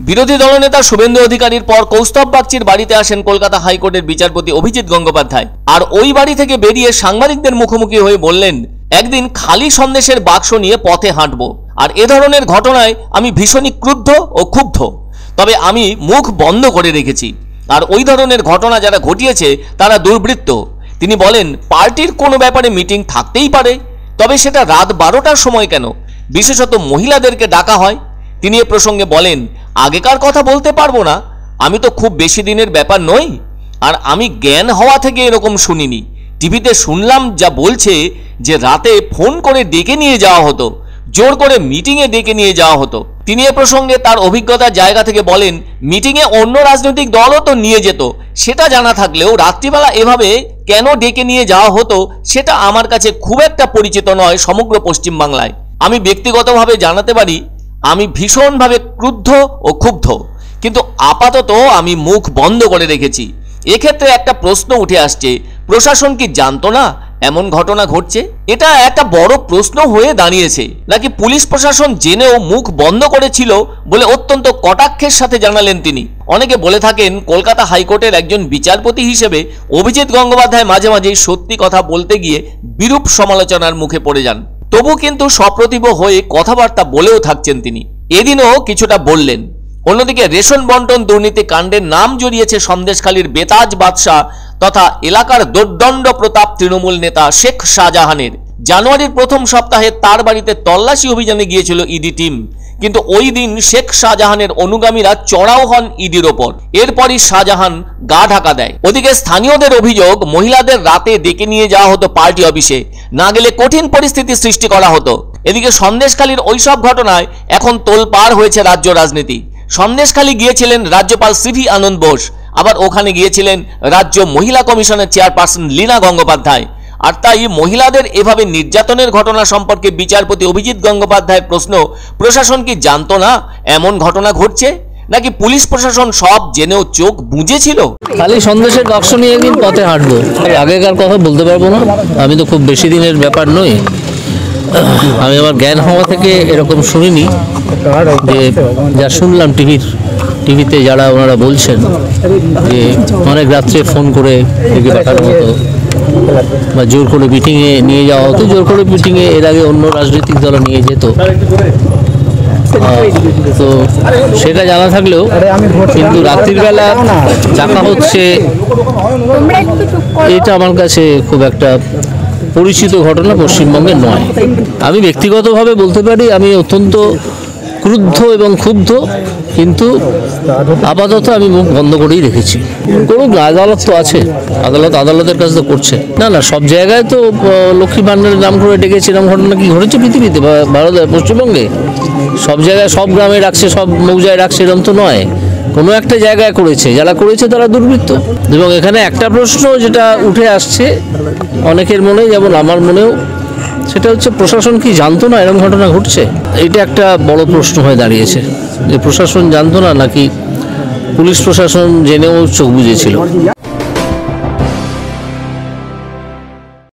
বিরোধী দলনেতা শুভেন্দু অধিকারীর পর কৌস্তব বাগচির বাড়িতে আসেন কলকাতা হাইকোর্টের বিচারপতি অভিজিৎ গঙ্গোপাধ্যায়। আর ওই বাড়ি থেকে বেরিয়ে সাংবাদিকদের মুখোমুখি হয়ে বললেন, একদিন খালি সন্দেশের বাক্স নিয়ে পথে হাঁটবো, আর এ ধরনের ঘটনায় আমি ভীষণই ক্রুদ্ধ ও ক্ষুব্ধ। তবে আমি মুখ বন্ধ করে রেখেছি, আর ওই ধরনের ঘটনা যারা ঘটিয়েছে তারা দুর্বৃত্ত। তিনি বলেন, পার্টির কোনো ব্যাপারে মিটিং থাকতেই পারে, তবে সেটা রাত 12টার সময় কেন, বিশেষত মহিলাদেরকে ডাকা হয়। তিনি এ প্রসঙ্গে বলেন, আগেকার কথা বলতে পারবো না, আমি তো খুব বেশি দিনের ব্যাপার নই, আর আমি জ্ঞান হওয়া থেকে এরকম শুনিনি। টিভিতে শুনলাম যা বলছে যে রাতে ফোন করে ডেকে নিয়ে যাওয়া হতো, জোর করে মিটিংয়ে ডেকে নিয়ে যাওয়া হতো। তিনি এ প্রসঙ্গে তার অভিজ্ঞতার জায়গা থেকে বলেন, মিটিংয়ে অন্য রাজনৈতিক দলও তো নিয়ে যেত, সেটা জানা থাকলেও রাত্রিবেলা এভাবে কেন ডেকে নিয়ে যাওয়া হতো সেটা আমার কাছে খুব একটা পরিচিত নয় সমগ্র পশ্চিমবাংলায়। আমি ব্যক্তিগতভাবে জানাতে পারি আমি ভীষণভাবে ক্রুদ্ধ ও ক্ষুব্ধ, কিন্তু আপাতত আমি মুখ বন্ধ করে রেখেছি। এক্ষেত্রে একটা প্রশ্ন উঠে আসছে, প্রশাসন কি জানতো না এমন ঘটনা ঘটছে? এটা একটা বড় প্রশ্ন হয়ে দাঁড়িয়েছে। নাকি পুলিশ প্রশাসন জেনেও মুখ বন্ধ করেছিল বলে অত্যন্ত কটাক্ষের সাথে জানালেন তিনি। অনেকে বলে থাকেন, কলকাতা হাইকোর্টের একজন বিচারপতি হিসেবে অভিজিৎ গঙ্গোপাধ্যায় মাঝে মাঝেই সত্যি কথা বলতে গিয়ে বিরূপ সমালোচনার মুখে পড়ে যান। তবু কিন্তু সপ্রতিভ হয়ে কথাবার্তা বলেও থাকছেন তিনি। এদিনও কিছুটা বললেন। অন্যদিকে রেশন বন্টন দুর্নীতি কাণ্ডের নাম জড়িয়েছে সন্দেশখালীর বেতাজ বাদশাহ তথা এলাকার দোর্দণ্ড প্রতাপ তৃণমূল নেতা শেখ শাহজাহানের। জানুয়ারির প্রথম সপ্তাহে তার বাড়িতে তল্লাশি অভিযানে গিয়েছিল ইডি টিম, কিন্তু ওই দিন শেখ শাহজাহানের অনুগামীরা চড়াও হন ইডির ওপর। এরপরই শাহজাহান গা ঢাকা দেয়। ওদিকে স্থানীয়দের অভিযোগ, মহিলাদের রাতে ডেকে নিয়ে যাওয়া হতো পার্টি অফিসে, না গেলে কঠিন পরিস্থিতি সৃষ্টি করা হতো। এদিকে সন্দেশখালীর ওইসব ঘটনায় এখন তোলপাড় হয়েছে রাজ্য রাজনীতি। সন্দেশখালী গিয়েছিলেন রাজ্যপাল সিভি আনন্দ বোস, আবার ওখানে গিয়েছিলেন রাজ্য মহিলা কমিশনের চেয়ারপারসন লীনা গঙ্গোপাধ্যায়। আর তাই মহিলাদের এভাবে নির্যাতনের ঘটনা সম্পর্কে বিচারপতি অভিজিৎ গঙ্গোপাধ্যায়ের প্রশ্ন, প্রশাসন কি জানতো না এমন ঘটনা ঘটছে, নাকি পুলিশ প্রশাসন সব জেনেও চোখ বুঝেছিল? খালি সন্দেশের বাক্স নিয়ে একদিন পথে হাঁটবো, আগেকার কথা বলতে পারবো না, আমি তো খুব বেশি দিনের ব্যাপার নই। আমি আমার জ্ঞান হওয়া থেকে এরকম শুনিনি, যে যা শুনলাম টিভিতে যারা ওনারা বলছেন যে অনেক রাত্রে ফোন করে ডেকে পাঠানো হতো বা জোর করে মিটিংয়ে নিয়ে যাওয়া হতো। জোর করে মিটিংয়ে এর আগে অন্য রাজনৈতিক দল নিয়ে যেত, তো সেটা জানা থাকলেও কিন্তু রাত্রির বেলা ডাকা হচ্ছে এটা আমার কাছে খুব একটা পরিচিত ঘটনা পশ্চিমবঙ্গে নয়। আমি ব্যক্তিগতভাবে বলতে পারি আমি অত্যন্ত ক্রুদ্ধ এবং ক্ষুব্ধ, কিন্তু আপাতত আমি মুখ বন্ধ করেই রেখেছি। করুক না, আদালত তো আছে, আদালতের কাজ তো করছে। না, সব জায়গায় তো লক্ষ্মী ভাণ্ডারের নাম করে ডেকেছে, এরকম ঘটনা কি ঘটেছে পৃথিবীতে বা ভারতের পশ্চিমবঙ্গে? সব জায়গায় সব গ্রামে রাখছে, সব মৌজায় রাখছে, এরকম তো নয়। কোনো একটা জায়গায় করেছে, যারা করেছে তারা দুর্বৃত্ত। এবং এখানে একটা প্রশ্ন যেটা উঠে আসছে অনেকের মনে, যেমন আমার মনেও, সেটা হচ্ছে প্রশাসন কি জানতো না এরকম ঘটনা ঘটছে? এটা একটা বড় প্রশ্ন হয়ে দাঁড়িয়েছে, যে প্রশাসন জানতো না নাকি পুলিশ প্রশাসন জেনেও চোখ বুজেছিল।